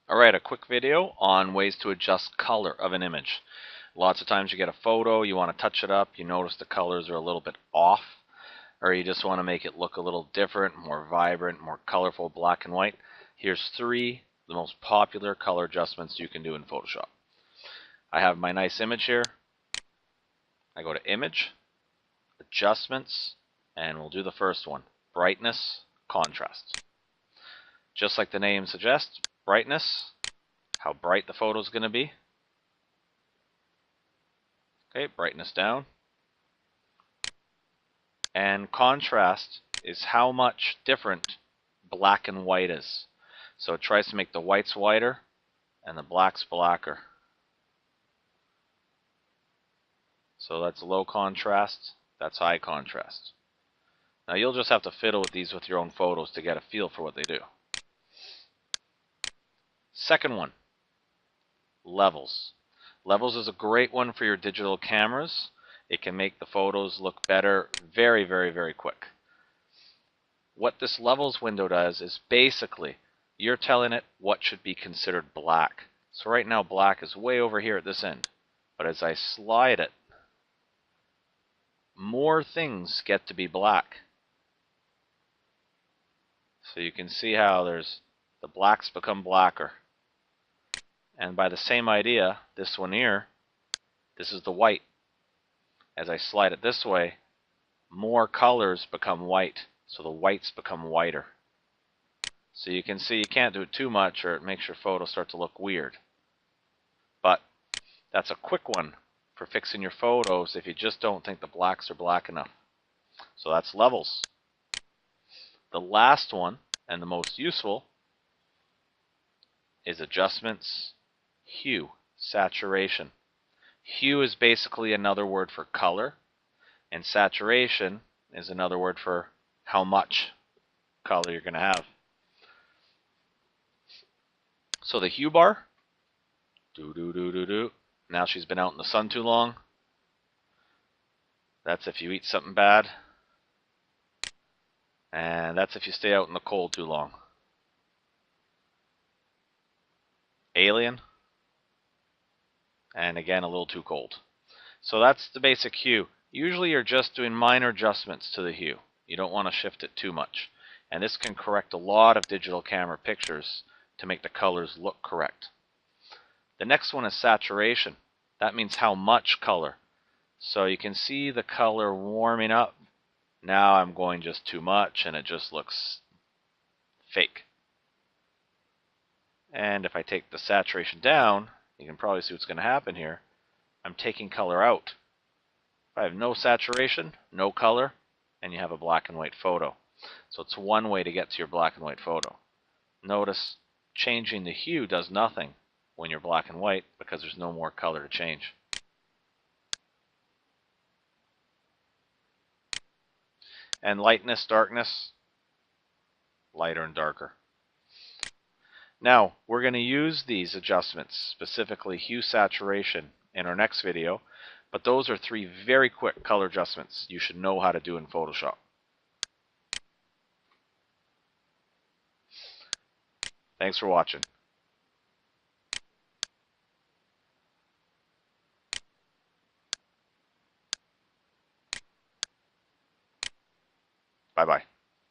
Alright, a quick video on ways to adjust color of an image. Lots of times you get a photo, you want to touch it up, you notice the colors are a little bit off, or you just want to make it look a little different, more vibrant, more colorful, black and white. Here's three the most popular color adjustments you can do in Photoshop. I have my nice image here. I go to Image, Adjustments, and we'll do the first one, Brightness, Contrast. Just like the name suggests, brightness, how bright the photo is going to be. Okay, brightness down. And contrast is how much different black and white is. So it tries to make the whites whiter and the blacks blacker. So that's low contrast, that's high contrast. Now you'll just have to fiddle with these with your own photos to get a feel for what they do. Second one, levels. Levels is a great one for your digital cameras. It can make the photos look better very, very, very quick. What this levels window does is basically you're telling it what should be considered black. So right now black is way over here at this end. But as I slide it, more things get to be black. So you can see how there's the blacks become blacker. And by the same idea, this one here, this is the white. As I slide it this way, more colors become white. So the whites become whiter. So you can see you can't do it too much or it makes your photo start to look weird. But that's a quick one for fixing your photos if you just don't think the blacks are black enough. So that's levels. The last one, and the most useful, is adjustments, hue, saturation. Hue is basically another word for color, and saturation is another word for how much color you're going to have. So the hue bar, now she's been out in the sun too long. That's if you eat something bad. And that's if you stay out in the cold too long. Alien. And again, a little too cold. So that's the basic hue. Usually you're just doing minor adjustments to the hue. You don't want to shift it too much. And this can correct a lot of digital camera pictures to make the colors look correct. The next one is saturation. That means how much color. So you can see the color warming up. Now I'm going just too much and it just looks fake. And if I take the saturation down, you can probably see what's going to happen here. I'm taking color out. If I have no saturation, no color, and you have a black and white photo. So it's one way to get to your black and white photo. Notice changing the hue does nothing when you're black and white because there's no more color to change. And lightness, darkness, lighter and darker. Now, we're going to use these adjustments, specifically hue, saturation, in our next video, but those are three very quick color adjustments you should know how to do in Photoshop. Thanks for watching. Bye-bye.